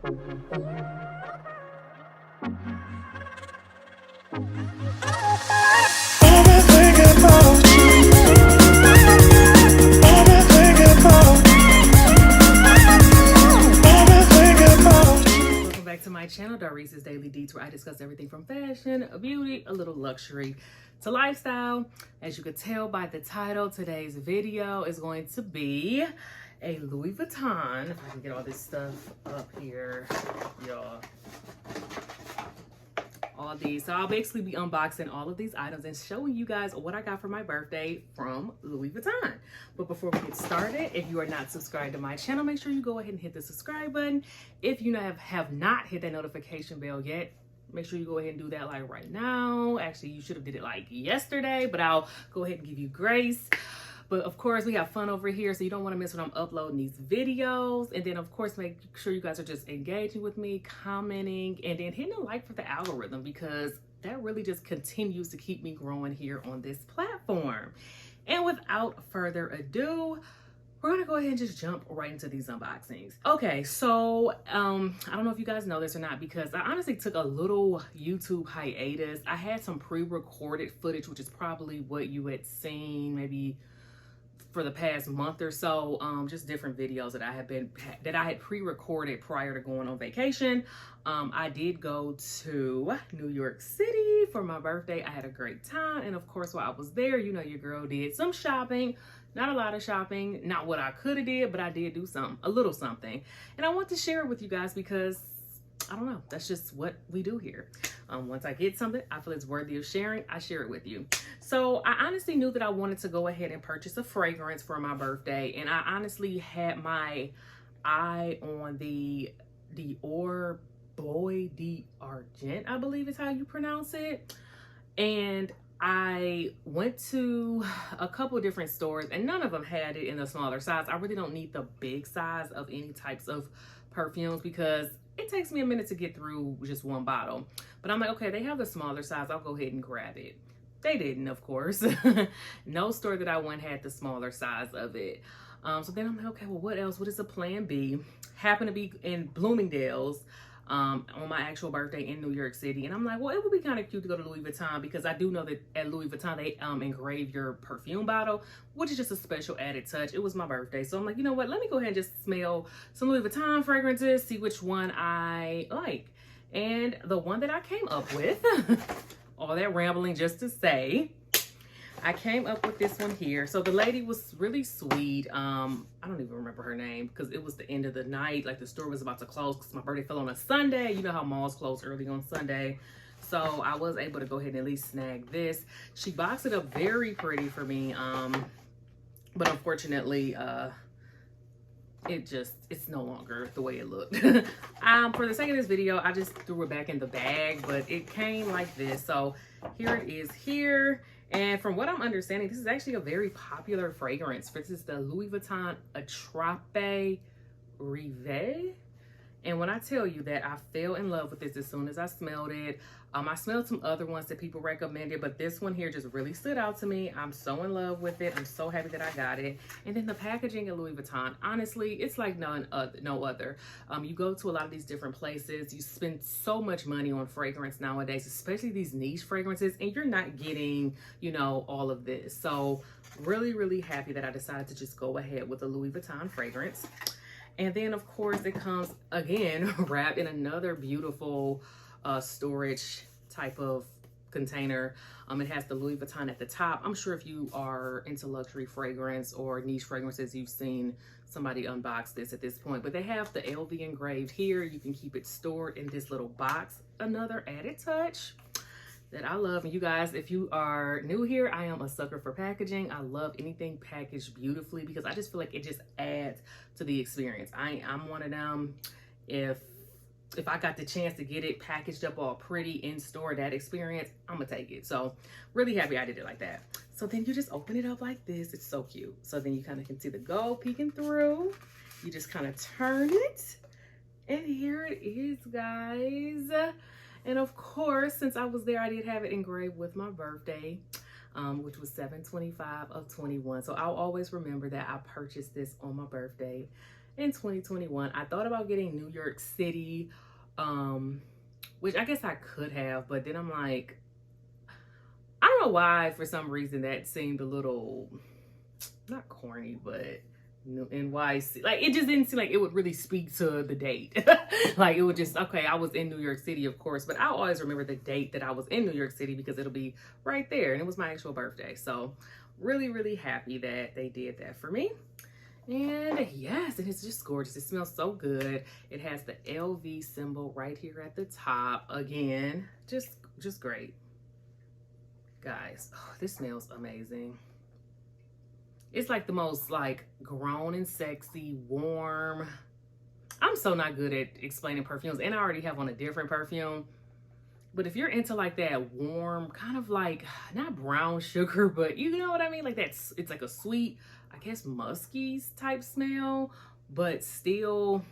Back to my channel, Darice's Daily Deets, where I discuss everything from fashion, beauty, a little luxury to lifestyle. As you could tell by the title, today's video is going to be a Louis Vuitton. If I can get all this stuff up here, y'all. All these. So I'll basically be unboxing all of these items and showing you guys what I got for my birthday from Louis Vuitton. But before we get started, if you are not subscribed to my channel, make sure you go ahead and hit the subscribe button. If you have not hit that notification bell yet, make sure you go ahead and do that like right now. Actually, you should have did it like yesterday, but I'll go ahead and give you grace. But of course, we have fun over here, so you don't want to miss when I'm uploading these videos. And then, of course, make sure you guys are just engaging with me, commenting, and then hitting a like for the algorithm, because that really just continues to keep me growing here on this platform. And without further ado, we're gonna go ahead and just jump right into these unboxings. Okay, so I don't know if you guys know this or not, because I honestly took a little YouTube hiatus. I had some pre-recorded footage, which is probably what you had seen maybe for the past month or so, just different videos that I had pre-recorded prior to going on vacation. I did go to New York City for my birthday. I had a great time, and of course, while I was there, you know, your girl did some shopping. Not a lot of shopping, not what I could have did, but I did do a little something, and I want to share it with you guys because I don't know, that's just what we do here. Once I get something I feel it's worthy of sharing, I share it with you. So I honestly knew that I wanted to go ahead and purchase a fragrance for my birthday, and I honestly had my eye on the Dior Bois d'Argent, I believe is how you pronounce it. And I went to a couple different stores, and none of them had it in the smaller size. I really don't need the big size of any types of perfumes because it takes me a minute to get through just one bottle. But I'm like, okay, they have the smaller size, I'll go ahead and grab it. They didn't, of course. No store that I went had the smaller size of it. So then I'm like, okay, well, what else? What is a plan B? Happened to be in Bloomingdale's on my actual birthday in New York City. And I'm like, well, it would be kind of cute to go to Louis Vuitton, because I do know that at Louis Vuitton, they engrave your perfume bottle, which is just a special added touch. It was my birthday. So I'm like, you know what? Let me go ahead and just smell some Louis Vuitton fragrances, see which one I like. And the one that I came up with, all that rambling just to say, I came up with this one here. So the lady was really sweet. I don't even remember her name because it was the end of the night. Like the store was about to close because my birthday fell on a Sunday. You know how malls close early on Sunday. So I was able to go ahead and at least snag this. She boxed it up very pretty for me. But unfortunately, it's no longer the way it looked. For the sake of this video, I just threw it back in the bag, but it came like this. So here it is here. And from what I'm understanding, this is actually a very popular fragrance. This is the Louis Vuitton attrape-rêves. And when I tell you that I fell in love with this as soon as I smelled it, I smelled some other ones that people recommended, but this one here just really stood out to me. I'm so in love with it. I'm so happy that I got it. And then the packaging at Louis Vuitton, honestly, it's like no other. You go to a lot of these different places, you spend so much money on fragrance nowadays, especially these niche fragrances, and you're not getting, you know, all of this. So really, really happy that I decided to just go ahead with a Louis Vuitton fragrance. And then, of course, it comes, again, wrapped in another beautiful storage type of container. It has the Louis Vuitton at the top. I'm sure if you are into luxury fragrance or niche fragrances, you've seen somebody unbox this at this point. But they have the LV engraved here. You can keep it stored in this little box. Another added touch that I love. And you guys, if you are new here, I am a sucker for packaging. I love anything packaged beautifully because I just feel like it just adds to the experience. I'm one of them. If I got the chance to get it packaged up all pretty in store, that experience, I'm gonna take it. So really happy I did it like that. So then you just open it up like this. It's so cute. So then you kind of can see the gold peeking through. You just kind of turn it, and here it is, guys. And of course, since I was there, I did have it engraved with my birthday, which was 7/25/21. So I'll always remember that I purchased this on my birthday. in 2021. I thought about getting New York City, which I guess I could have, but then I'm like, I don't know why, for some reason that seemed a little, not corny, but NYC, like it just didn't seem like it would really speak to the date. Like it would just, okay, I was in New York City, of course, but I always remember the date that I was in New York City because it'll be right there, and it was my actual birthday. So really, really happy that they did that for me. And yes, and it's just gorgeous. It smells so good. It has the LV symbol right here at the top. Again, just great. Guys, oh, this smells amazing. It's like the most like grown and sexy, warm. I'm so not good at explaining perfumes, and I already have on a different perfume. But if you're into like that warm, kind of like, not brown sugar, but you know what I mean? Like that's, it's like a sweet, I guess musky type smell, but still,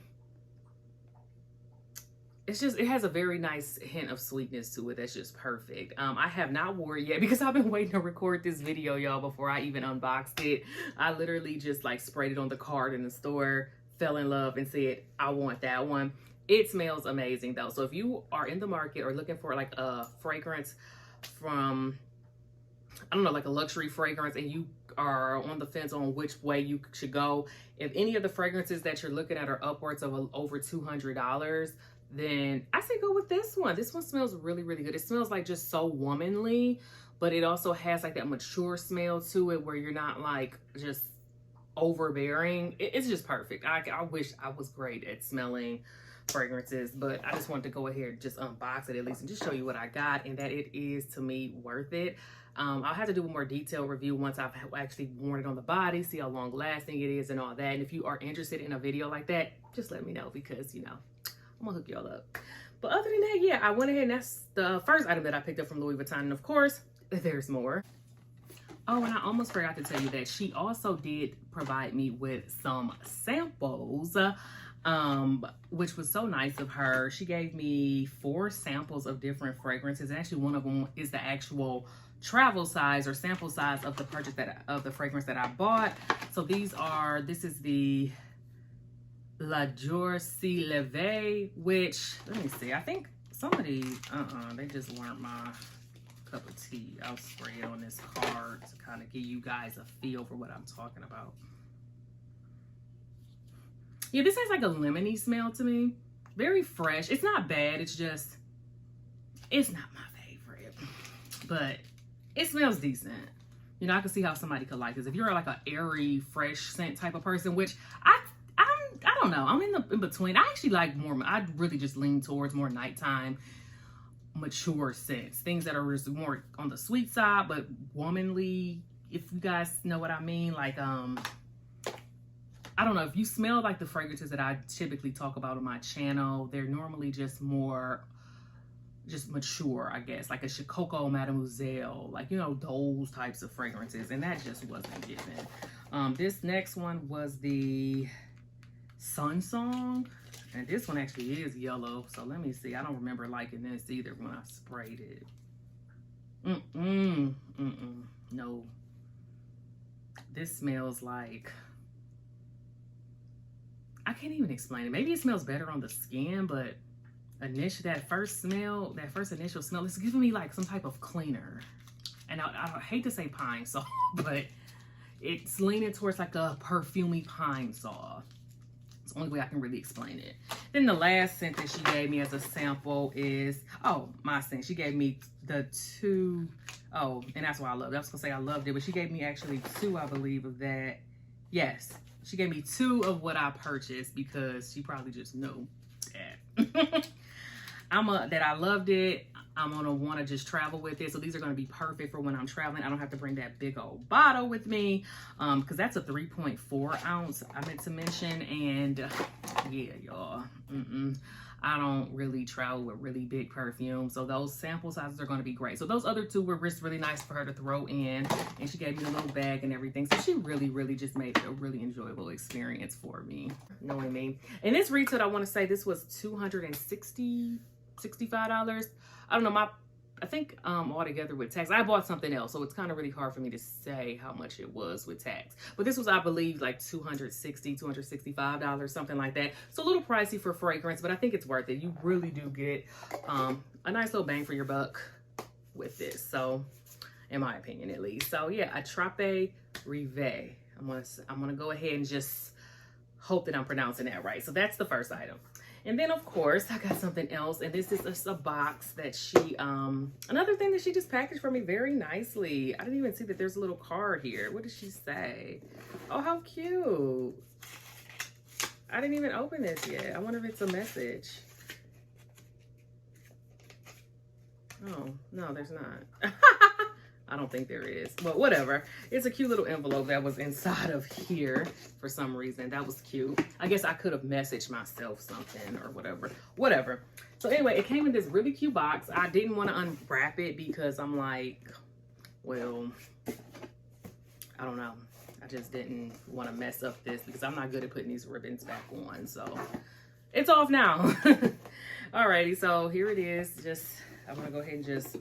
it's just, it has a very nice hint of sweetness to it. That's just perfect. I have not wore it yet because I've been waiting to record this video, y'all, before I even unboxed it. I literally just like sprayed it on the card in the store, fell in love, and said, I want that one. It smells amazing though. So if you are in the market or looking for like a fragrance from, I don't know, like a luxury fragrance, and you are on the fence on which way you should go, if any of the fragrances that you're looking at are upwards of over $200, then I say go with this one. This one smells really, really good. It smells like just so womanly, but it also has like that mature smell to it where you're not like just overbearing. It's just perfect. I wish I was great at smelling fragrances, but I just wanted to go ahead and just unbox it at least and just show you what I got, and that it is, to me, worth it. I'll have to do a more detailed review once I've actually worn it on the body, see how long lasting it is and all that. And if you are interested in a video like that, just let me know, because you know, I'm gonna hook y'all up. But other than that, yeah, I went ahead and that's the first item that I picked up from Louis Vuitton. And of course, there's more. Oh, and I almost forgot to tell you that she also did provide me with some samples, which was so nice of her. She gave me 4 samples of different fragrances. And actually, one of them is the actual travel size or sample size of the purchase of the fragrance that I bought. So this is the La Jour Si Leve, which, let me see, I think some of these, they just weren't my cup of tea. I'll spray it on this card to kind of give you guys a feel for what I'm talking about. Yeah, this has like a lemony smell to me. Very fresh. It's not bad. It's just, it's not my favorite, but it smells decent. You know, I can see how somebody could like this. If you're like an airy, fresh scent type of person, which I don't know. I'm in between. I actually like more, I really just lean towards more nighttime, mature scents. Things that are just more on the sweet side, but womanly, if you guys know what I mean. Like, I don't know, if you smell like the fragrances that I typically talk about on my channel, they're normally just more, just mature, I guess. Like a Chicoco Mademoiselle, like, you know, those types of fragrances. And that just wasn't given. This next one was the Sun Song, and this one actually is yellow, so let me see. I don't remember liking this either when I sprayed it. No, this smells like, I can't even explain it. Maybe it smells better on the skin, but that first initial smell, it's giving me like some type of cleaner. And I hate to say pine saw, but it's leaning towards like a perfumey pine saw. It's the only way I can really explain it. Then the last scent that she gave me as a sample is, my scent. She gave me the 2, and that's why I loved it. I was gonna say I loved it, but she gave me actually 2, I believe, of that. Yes, she gave me 2 of what I purchased because she probably just knew that. that I loved it. I'm gonna want to just travel with it. So these are gonna be perfect for when I'm traveling. I don't have to bring that big old bottle with me, because that's a 3.4 ounce, I meant to mention. And yeah, y'all, I don't really travel with really big perfumes, so those sample sizes are going to be great. So those other 2 were just really nice for her to throw in, and she gave me a little bag and everything. So she really just made it a really enjoyable experience for me, knowing me. And this retail, I want to say this was $265. I don't know, I think all together with tax. I bought something else, so it's kind of really hard for me to say how much it was with tax. But this was, I believe, like $265, something like that. So a little pricey for fragrance, but I think it's worth it. You really do get a nice little bang for your buck with this. So, in my opinion, at least. So yeah, attrape-rêves. I'm gonna go ahead and just hope that I'm pronouncing that right. So that's the first item. And then, of course, I got something else, and this is just a box that she, another thing that she just packaged for me very nicely. I didn't even see that there's a little card here. What did she say? Oh, how cute. I didn't even open this yet. I wonder if it's a message. Oh, no, there's not. I don't think there is, but whatever. It's a cute little envelope that was inside of here for some reason. That was cute. I guess I could have messaged myself something or whatever. So anyway, it came in this really cute box. I didn't want to unwrap it because I'm like, well, I don't know. I just didn't want to mess up this because I'm not good at putting these ribbons back on. So it's off now. Alrighty, so here it is. I'm gonna go ahead and just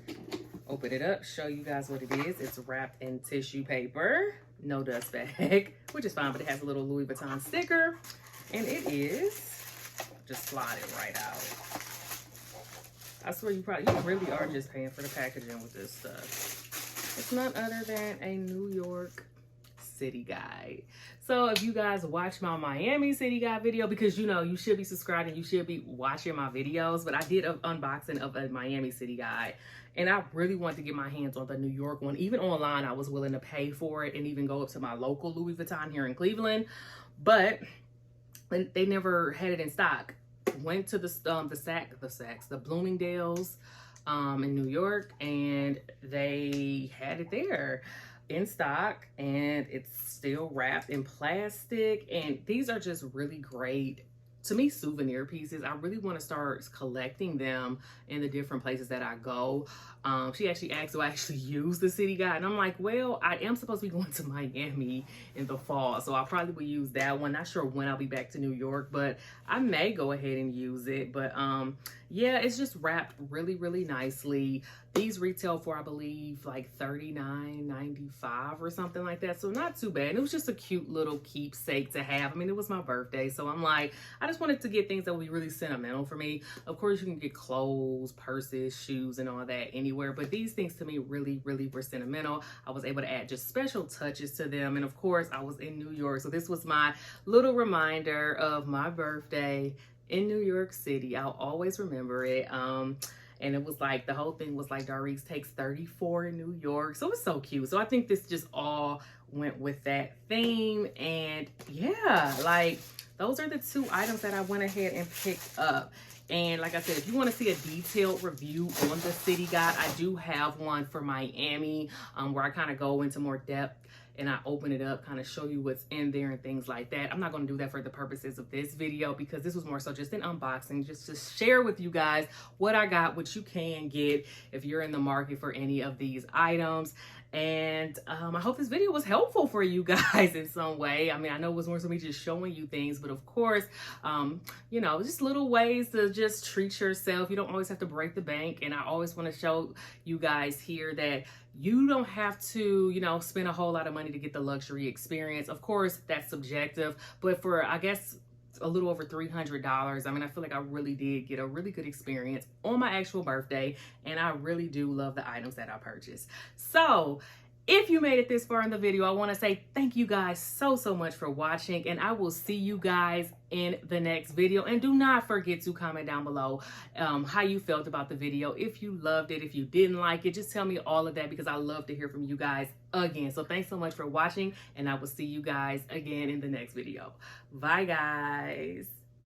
open it up, show you guys what it is. It's wrapped in tissue paper, no dust bag, which is fine, but it has a little Louis Vuitton sticker. And it is, just slide it right out. I swear you really are just paying for the packaging with this stuff. It's none other than a New York city guide. So if you guys watch my Miami city guide video, because you know you should be subscribed and you should be watching my videos, but I did an unboxing of a Miami city guide, and I really wanted to get my hands on the New York one. Even online, I was willing to pay for it and even go up to my local Louis Vuitton here in Cleveland, but they never had it in stock. Went to the Bloomingdale's in New York, and they had it there in stock, and it's still wrapped in plastic. And these are just really great, to me, souvenir pieces. I really want to start collecting them in the different places that I go. She actually asked, do I actually use the city guide? And I'm like, well, I am supposed to be going to Miami in the fall, so I probably will use that one. Not sure when I'll be back to New York, but I may go ahead and use it. But yeah, it's just wrapped really, really nicely. These retail for, I believe, like $39.95 or something like that. So not too bad. It was just a cute little keepsake to have. I mean, it was my birthday, so I'm like, I just wanted to get things that would be really sentimental for me. Of course, you can get clothes, purses, shoes, and all that anywhere, but these things to me really, really were sentimental. I was able to add just special touches to them. And of course, I was in New York, so this was my little reminder of my birthday in New York City. I'll always remember it. And it was like, the whole thing was like, Darice takes 34 in New York. So it was so cute. So I think this just all went with that theme. And yeah, like, those are the two items that I went ahead and picked up. And like I said, if you want to see a detailed review on the city guide, I do have one for Miami, where I kind of go into more depth and I open it up, kind of show you what's in there and things like that. I'm not going to do that for the purposes of this video, because this was more so just an unboxing, just to share with you guys what I got, what you can get if you're in the market for any of these items. And I hope this video was helpful for you guys in some way. I mean, I know it was more so me just showing you things, but of course, you know, just little ways to just treat yourself. You don't always have to break the bank. And I always want to show you guys here that you don't have to, you know, spend a whole lot of money to get the luxury experience. Of course, that's subjective, but for, I guess, a little over $300. I mean, I feel like I really did get a really good experience on my actual birthday, and I really do love the items that I purchased. So if you made it this far in the video, I want to say thank you guys so much for watching, and I will see you guys in the next video. And do not forget to comment down below how you felt about the video. If you loved it, if you didn't like it, just tell me all of that, because I love to hear from you guys again. So thanks so much for watching, and I will see you guys again in the next video. Bye, guys.